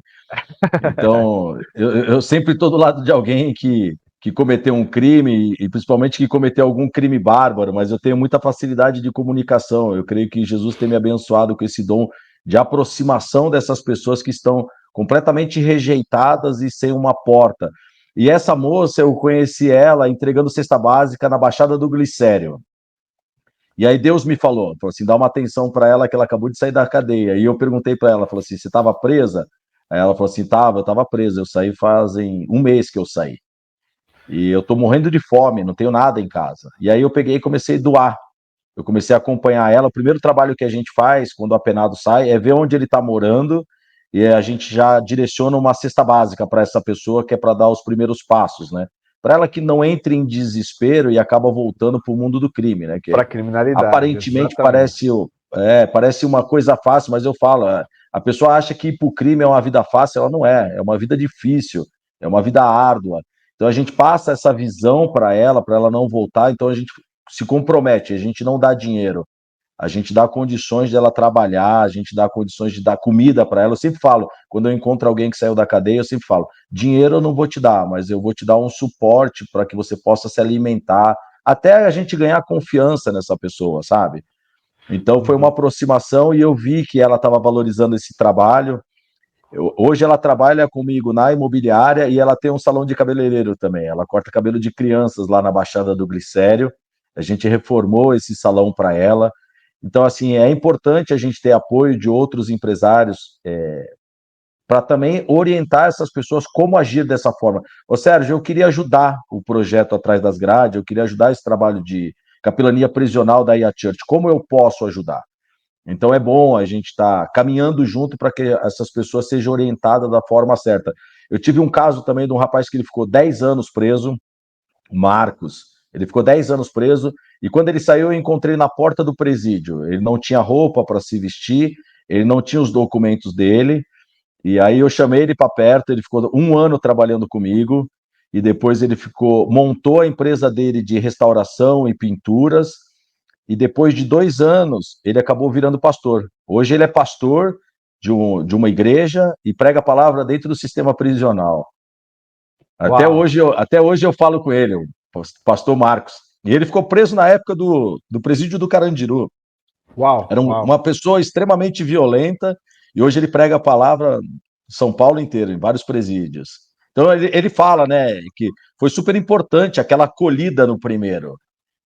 Então, eu sempre estou do lado de alguém que cometeu um crime, e principalmente que cometeu algum crime bárbaro, mas eu tenho muita facilidade de comunicação. Eu creio que Jesus tem me abençoado com esse dom de aproximação dessas pessoas que estão completamente rejeitadas e sem uma porta. E essa moça, eu conheci ela entregando cesta básica na Baixada do Glicério. E aí Deus me falou assim, dá uma atenção para ela que ela acabou de sair da cadeia. E eu perguntei para ela, falou assim, você estava presa? Aí ela falou assim, eu estava presa, eu saí fazem um mês que eu saí. E eu tô morrendo de fome, não tenho nada em casa. E aí eu peguei e comecei a doar. Eu comecei a acompanhar ela. O primeiro trabalho que a gente faz quando o apenado sai é ver onde ele está morando e a gente já direciona uma cesta básica para essa pessoa que é para dar os primeiros passos, né? Para ela que não entre em desespero e acaba voltando para o mundo do crime, né? Que Para criminalidade, aparentemente exatamente. parece uma coisa fácil, mas eu falo, a pessoa acha que ir para o crime é uma vida fácil, ela não é uma vida difícil, é uma vida árdua. Então a gente passa essa visão para ela não voltar, então a gente se compromete, a gente não dá dinheiro, a gente dá condições de ela trabalhar, a gente dá condições de dar comida para ela. Eu sempre falo, quando eu encontro alguém que saiu da cadeia, eu sempre falo: dinheiro eu não vou te dar, mas eu vou te dar um suporte para que você possa se alimentar, até a gente ganhar confiança nessa pessoa, sabe? Então foi uma aproximação e eu vi que ela estava valorizando esse trabalho. Hoje ela trabalha comigo na imobiliária e ela tem um salão de cabeleireiro também. Ela corta cabelo de crianças lá na Baixada do Glicério. A gente reformou esse salão para ela. Então, assim, é importante a gente ter apoio de outros empresários para também orientar essas pessoas como agir dessa forma. Ô Sérgio, eu queria ajudar o projeto Atrás das Grades, eu queria ajudar esse trabalho de capelania prisional da IA Church. Como eu posso ajudar? Então é bom a gente estar caminhando junto para que essas pessoas sejam orientadas da forma certa. Eu tive um caso também de um rapaz que ele ficou 10 anos preso, Marcos. Ele ficou 10 anos preso e quando ele saiu eu encontrei na porta do presídio. Ele não tinha roupa para se vestir, ele não tinha os documentos dele. E aí eu chamei ele para perto, ele ficou um ano trabalhando comigo e depois ele montou a empresa dele de restauração e pinturas e depois de 2 anos, ele acabou virando pastor. Hoje ele é pastor de uma igreja e prega a palavra dentro do sistema prisional. Uau, Até hoje eu falo com ele, o pastor Marcos. E ele ficou preso na época do presídio do Carandiru. uau, Era uau. uma pessoa extremamente violenta e hoje ele prega a palavra em São Paulo inteiro, em vários presídios. Então ele fala, né, que foi super importante aquela acolhida no primeiro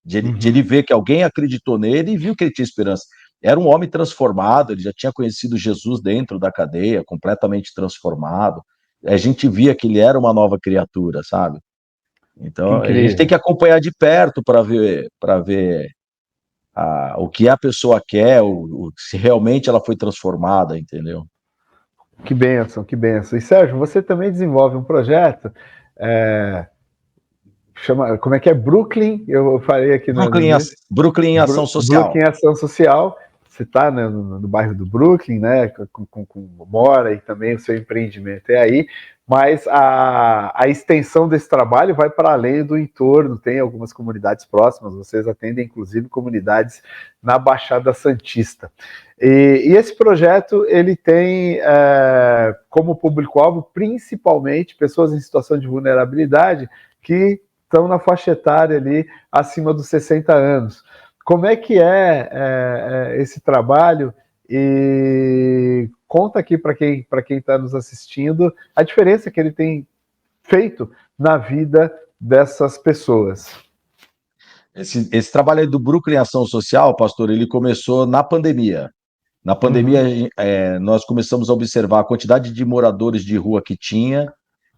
de ele ver que alguém acreditou nele e viu que ele tinha esperança. Era um homem transformado, ele já tinha conhecido Jesus dentro da cadeia, completamente transformado. A gente via que ele era uma nova criatura, sabe? Que Então a gente tem incrível. que acompanhar de perto para ver o que a pessoa quer, se realmente ela foi transformada, entendeu? Que bênção, que bênção. E Sérgio, você também desenvolve um projeto, é, chama, como é que é? Brooklyn, eu falei aqui no início. Brooklyn Ação Social. Brooklyn Ação Social. Você está, né, no bairro do Brooklyn, né? Mora e também o seu empreendimento é aí. Mas a extensão desse trabalho vai para além do entorno, tem algumas comunidades próximas, vocês atendem inclusive comunidades na Baixada Santista. E esse projeto ele tem como público-alvo principalmente pessoas em situação de vulnerabilidade que estão na faixa etária ali acima dos 60 anos. Como é que é esse trabalho? E conta aqui para quem está nos assistindo a diferença que ele tem feito na vida dessas pessoas. Esse trabalho aí do Brooklyn Ação Social, pastor, ele começou na pandemia. Na pandemia, nós começamos a observar a quantidade de moradores de rua que tinha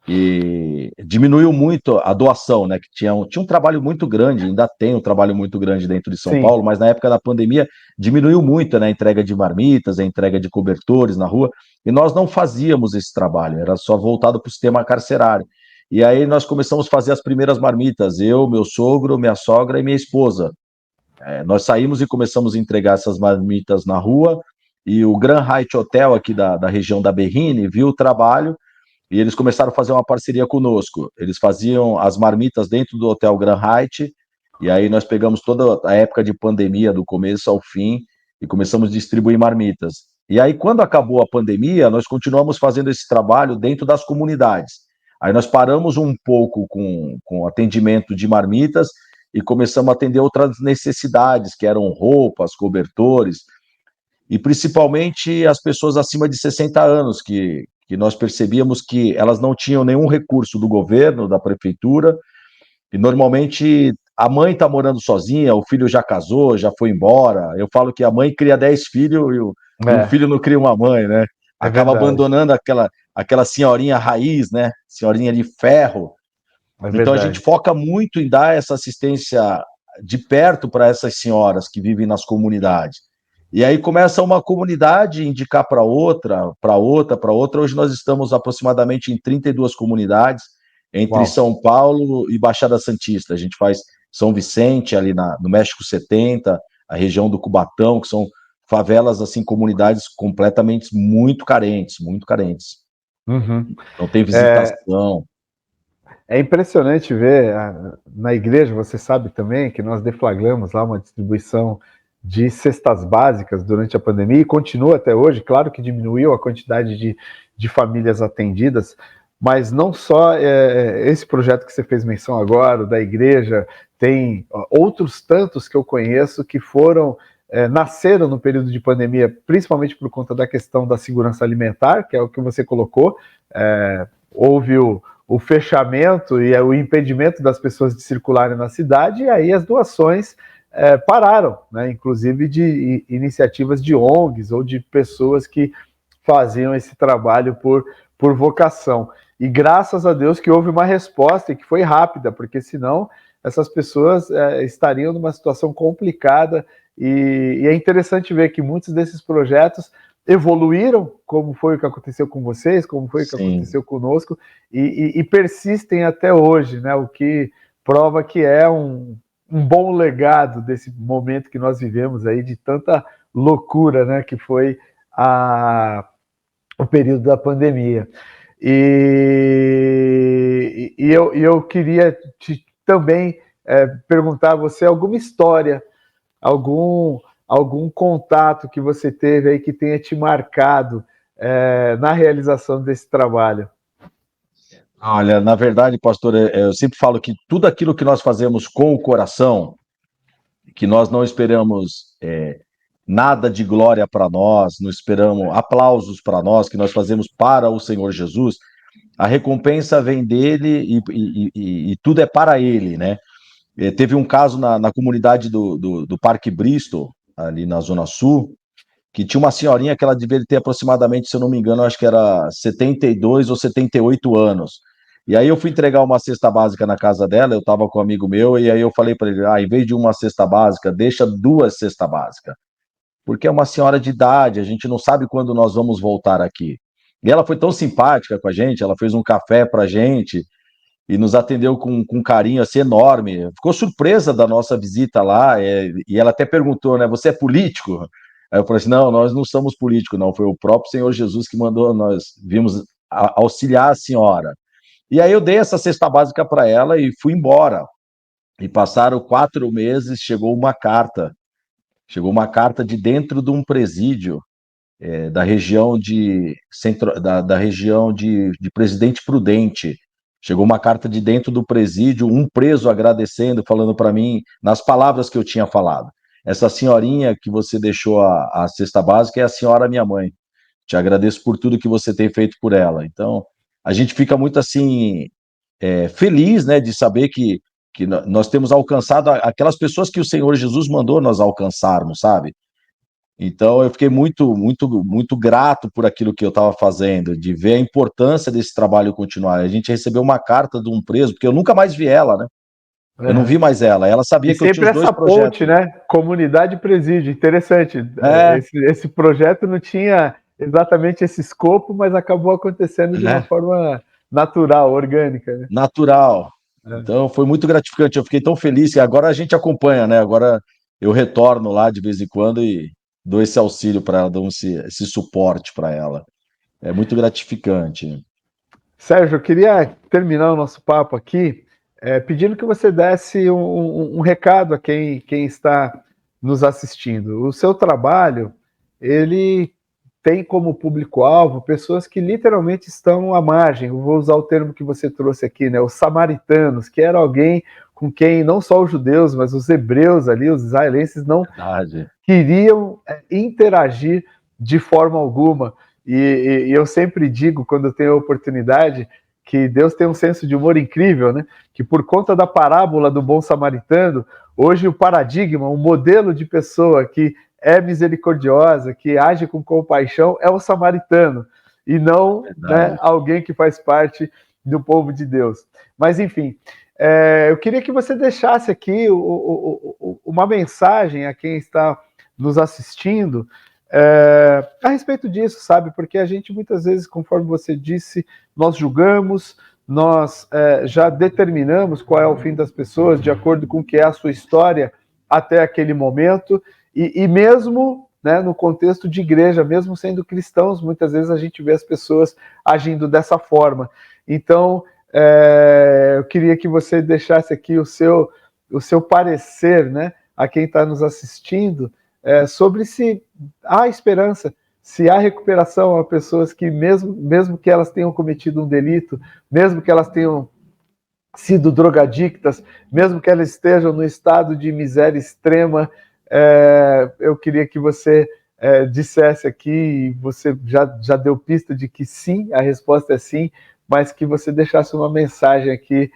e diminuiu muito a doação, né? Que tinha um trabalho muito grande, ainda tem um trabalho muito grande dentro de São Sim. Paulo, mas na época da pandemia diminuiu muito, né? A entrega de marmitas, a entrega de cobertores na rua, e nós não fazíamos esse trabalho, era só voltado para o sistema carcerário. E aí nós começamos a fazer as primeiras marmitas, eu, meu sogro, minha sogra e minha esposa. nós saímos e começamos a entregar essas marmitas na rua, e o Grand Hyatt Hotel aqui da região da Berrine viu o trabalho, e eles começaram a fazer uma parceria conosco. Eles faziam as marmitas dentro do Hotel Grand Hyatt, e aí nós pegamos toda a época de pandemia, do começo ao fim, e começamos a distribuir marmitas. E aí, quando acabou a pandemia, nós continuamos fazendo esse trabalho dentro das comunidades. Aí nós paramos um pouco com atendimento de marmitas e começamos a atender outras necessidades, que eram roupas, cobertores, e principalmente as pessoas acima de 60 anos, que nós percebíamos que elas não tinham nenhum recurso do governo, da prefeitura, e normalmente a mãe está morando sozinha, o filho já casou, já foi embora. Eu falo que a mãe cria 10 filhos e o filho não cria uma mãe, né? Acaba abandonando aquela senhorinha raiz, né? Senhorinha de ferro. Então a gente foca muito em dar essa assistência de perto para essas senhoras que vivem nas comunidades. E aí começa uma comunidade indicar para outra, para outra, para outra. Hoje nós estamos aproximadamente em 32 comunidades, entre São Paulo e Baixada Santista. A gente faz São Vicente, ali no México 70, a região do Cubatão, que são favelas, assim, comunidades completamente muito carentes, muito carentes. Uhum. Então tem visitação. É impressionante ver na igreja, você sabe também, que nós deflagramos lá uma distribuição de cestas básicas durante a pandemia e continua até hoje. Claro que diminuiu a quantidade de famílias atendidas, mas não só esse projeto que você fez menção agora, da igreja, tem outros tantos que eu conheço que nasceram no período de pandemia, principalmente por conta da questão da segurança alimentar, que é o que você colocou. Houve o fechamento e o impedimento das pessoas de circularem na cidade, e aí as doações pararam, né? Inclusive de iniciativas de ONGs ou de pessoas que faziam esse trabalho por vocação. E graças a Deus que houve uma resposta e que foi rápida, porque senão essas pessoas estariam numa situação complicada, e é interessante ver que muitos desses projetos evoluíram, como foi o que aconteceu com vocês, como foi o que aconteceu conosco, e persistem até hoje, né? O que prova que é um bom legado desse momento que nós vivemos aí, de tanta loucura, né? Que foi o período da pandemia. E eu queria também perguntar a você alguma história, algum contato que você teve aí que tenha te marcado na realização desse trabalho. Olha, na verdade, pastor, eu sempre falo que tudo aquilo que nós fazemos com o coração, que nós não esperamos nada de glória para nós, não esperamos aplausos para nós, que nós fazemos para o Senhor Jesus, a recompensa vem dele e tudo é para ele, né? Teve um caso na comunidade do Parque Bristol, ali na Zona Sul, que tinha uma senhorinha que ela devia ter aproximadamente, se eu não me engano, acho que era 72 ou 78 anos. E aí eu fui entregar uma cesta básica na casa dela, eu estava com um amigo meu, e aí eu falei para ele, em vez de uma cesta básica, deixa 2 cestas básicas. Porque é uma senhora de idade, a gente não sabe quando nós vamos voltar aqui. E ela foi tão simpática com a gente, ela fez um café pra gente, e nos atendeu com um carinho assim enorme. Ficou surpresa da nossa visita lá, e ela até perguntou, né, você é político? Aí eu falei assim, não, nós não somos políticos, não, foi o próprio Senhor Jesus que mandou, nós vimos auxiliar a senhora. E aí eu dei essa cesta básica para ela e fui embora. E passaram 4 meses, chegou uma carta de dentro de um presídio da região da região de Presidente Prudente. Chegou uma carta de dentro do presídio, um preso agradecendo, falando para mim, nas palavras que eu tinha falado. Essa senhorinha que você deixou a cesta básica é a senhora minha mãe. Te agradeço por tudo que você tem feito por ela. Então, a gente fica muito assim, feliz, né, de saber que nós temos alcançado aquelas pessoas que o Senhor Jesus mandou nós alcançarmos, sabe? Então eu fiquei muito, muito, muito grato por aquilo que eu estava fazendo, de ver a importância desse trabalho continuar. A gente recebeu uma carta de um preso, porque eu nunca mais vi ela, né? Eu não vi mais ela. Ela sabia que eu tinha os 2 projetos. Ponte, né? Comunidade e presídio, interessante. Esse projeto não tinha exatamente esse escopo, mas acabou acontecendo de uma forma natural, orgânica, né? Natural. Então foi muito gratificante. Eu fiquei tão feliz que agora a gente acompanha, né? Agora eu retorno lá de vez em quando e dou esse auxílio para ela, dou esse suporte para ela. É muito gratificante. Sérgio, eu queria terminar o nosso papo aqui pedindo que você desse um recado a quem está nos assistindo. O seu trabalho, ele tem como público-alvo pessoas que literalmente estão à margem. Eu vou usar o termo que você trouxe aqui, né? Os samaritanos, que era alguém com quem não só os judeus, mas os hebreus ali, os israelenses, não Verdade. queriam interagir de forma alguma. E eu sempre digo, quando eu tenho a oportunidade, que Deus tem um senso de humor incrível, né? Que por conta da parábola do bom samaritano, hoje o paradigma, o modelo de pessoa que é misericordiosa, que age com compaixão, é o samaritano, e não, né, Verdade. alguém que faz parte do povo de Deus. Mas, enfim, eu queria que você deixasse aqui uma mensagem a quem está nos assistindo a respeito disso, sabe? Porque a gente muitas vezes, conforme você disse, nós julgamos, nós já determinamos qual é o fim das pessoas de acordo com o que é a sua história até aquele momento, e mesmo, né, no contexto de igreja, mesmo sendo cristãos, muitas vezes a gente vê as pessoas agindo dessa forma. Então, eu queria que você deixasse aqui o seu parecer, né, a quem está nos assistindo, sobre se há esperança, se há recuperação a pessoas que, mesmo que elas tenham cometido um delito, mesmo que elas tenham sido drogadictas, mesmo que elas estejam no estado de miséria extrema, eu queria que você dissesse aqui, você já deu pista de que sim, a resposta é sim, mas que você deixasse uma mensagem aqui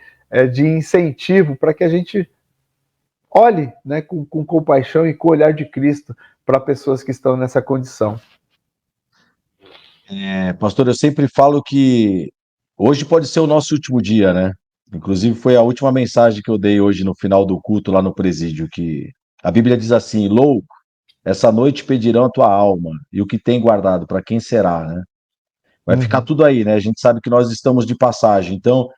de incentivo para que a gente olhe, né, com compaixão e com o olhar de Cristo para pessoas que estão nessa condição. Pastor, eu sempre falo que hoje pode ser o nosso último dia, né? Inclusive foi a última mensagem que eu dei hoje no final do culto lá no presídio, que a Bíblia diz assim: louco, essa noite pedirão a tua alma, e o que tem guardado, para quem será, né? Vai ficar Uhum. tudo aí, né? A gente sabe que nós estamos de passagem, então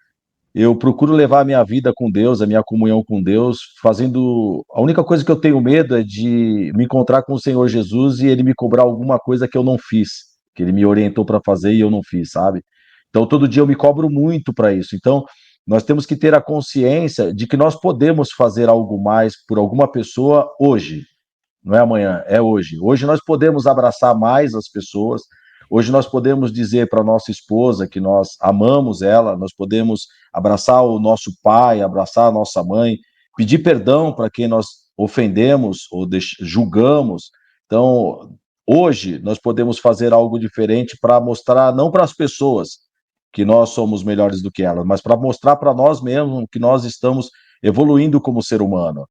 eu procuro levar a minha vida com Deus, a minha comunhão com Deus, fazendo. A única coisa que eu tenho medo é de me encontrar com o Senhor Jesus e ele me cobrar alguma coisa que eu não fiz, que ele me orientou para fazer e eu não fiz, sabe? Então todo dia eu me cobro muito para isso. Então nós temos que ter a consciência de que nós podemos fazer algo mais por alguma pessoa hoje, não é amanhã, é hoje. Hoje nós podemos abraçar mais as pessoas. Hoje nós podemos dizer para nossa esposa que nós amamos ela, nós podemos abraçar o nosso pai, abraçar a nossa mãe, pedir perdão para quem nós ofendemos ou julgamos. Então, hoje nós podemos fazer algo diferente para mostrar não para as pessoas que nós somos melhores do que elas, mas para mostrar para nós mesmos que nós estamos evoluindo como ser humano.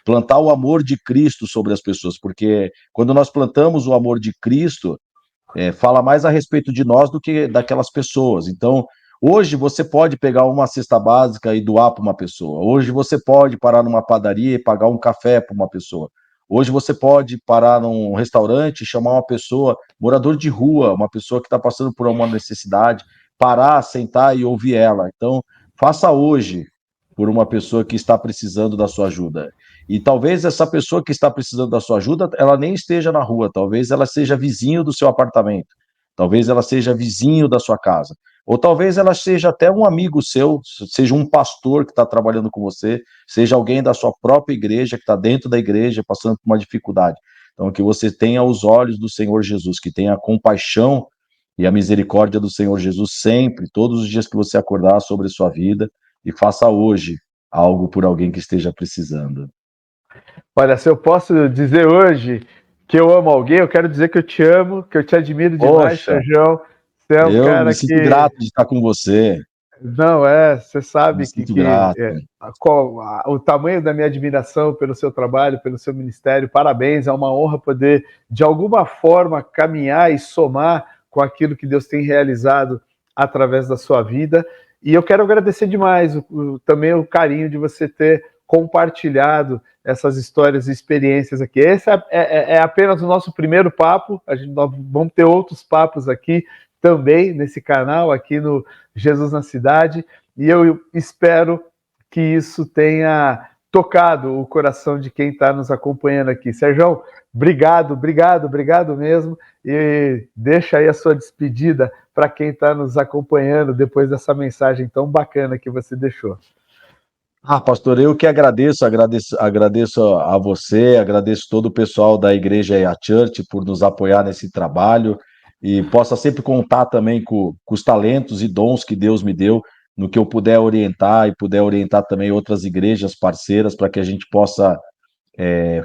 Plantar o amor de Cristo sobre as pessoas, porque quando nós plantamos o amor de Cristo, fala mais a respeito de nós do que daquelas pessoas. Então, hoje você pode pegar uma cesta básica e doar para uma pessoa. Hoje você pode parar numa padaria e pagar um café para uma pessoa. Hoje você pode parar num restaurante e chamar uma pessoa, morador de rua, uma pessoa que está passando por uma necessidade, parar, sentar e ouvir ela. Então, faça hoje por uma pessoa que está precisando da sua ajuda. E talvez essa pessoa que está precisando da sua ajuda, ela nem esteja na rua, talvez ela seja vizinho do seu apartamento, talvez ela seja vizinho da sua casa, ou talvez ela seja até um amigo seu, seja um pastor que está trabalhando com você, seja alguém da sua própria igreja, que está dentro da igreja, passando por uma dificuldade. Então, que você tenha os olhos do Senhor Jesus, que tenha a compaixão e a misericórdia do Senhor Jesus sempre, todos os dias que você acordar sobre a sua vida, e faça hoje algo por alguém que esteja precisando. Olha, se eu posso dizer hoje que eu amo alguém, eu quero dizer que eu te amo, que eu te admiro demais, Poxa, Sérgio. Você é um eu me cara sinto que grato de estar com você, não você me sabe sinto grato. o tamanho da minha admiração pelo seu trabalho, pelo seu ministério. Parabéns, é uma honra poder, de alguma forma, caminhar e somar com aquilo que Deus tem realizado através da sua vida. E eu quero agradecer demais também o carinho de você ter compartilhado essas histórias e experiências aqui. Esse é apenas o nosso primeiro papo, nós vamos ter outros papos aqui também nesse canal, aqui no Jesus na Cidade, e eu espero que isso tenha tocado o coração de quem está nos acompanhando aqui. Sérgio, obrigado mesmo. E deixa aí a sua despedida para quem está nos acompanhando depois dessa mensagem tão bacana que você deixou. Pastor, eu que agradeço a você, agradeço todo o pessoal da Igreja EA Church por nos apoiar nesse trabalho e possa sempre contar também com os talentos e dons que Deus me deu, no que eu puder orientar e puder orientar também outras igrejas parceiras para que a gente possa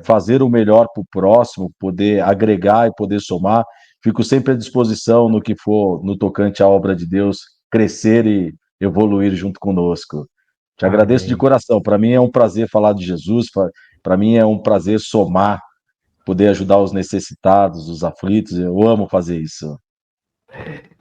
fazer o melhor para o próximo, poder agregar e poder somar. Fico sempre à disposição no que for no tocante à obra de Deus, crescer e evoluir junto conosco. Te agradeço de coração. Para mim é um prazer falar de Jesus, para mim é um prazer somar, poder ajudar os necessitados, os aflitos. Eu amo fazer isso.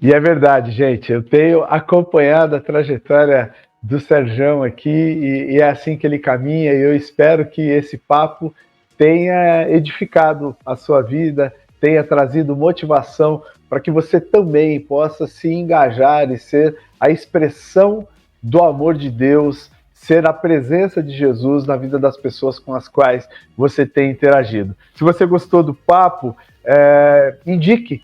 E é verdade, gente. Eu tenho acompanhado a trajetória do Serjão aqui e é assim que ele caminha. E eu espero que esse papo tenha edificado a sua vida, tenha trazido motivação para que você também possa se engajar e ser a expressão do amor de Deus, ser a presença de Jesus na vida das pessoas com as quais você tem interagido. Se você gostou do papo, indique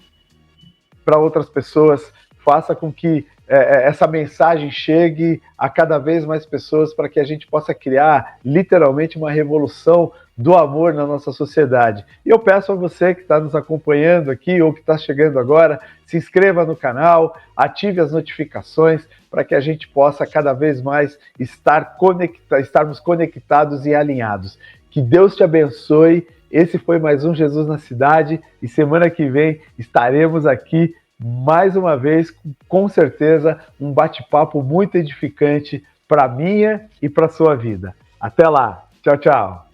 para outras pessoas, faça com que essa mensagem chegue a cada vez mais pessoas para que a gente possa criar literalmente uma revolução do amor na nossa sociedade. E eu peço a você que está nos acompanhando aqui ou que está chegando agora, se inscreva no canal, ative as notificações para que a gente possa cada vez mais estarmos conectados e alinhados. Que Deus te abençoe. Esse foi mais um Jesus na Cidade e semana que vem estaremos aqui mais uma vez, com certeza, um bate-papo muito edificante para a minha e para a sua vida. Até lá. Tchau, tchau.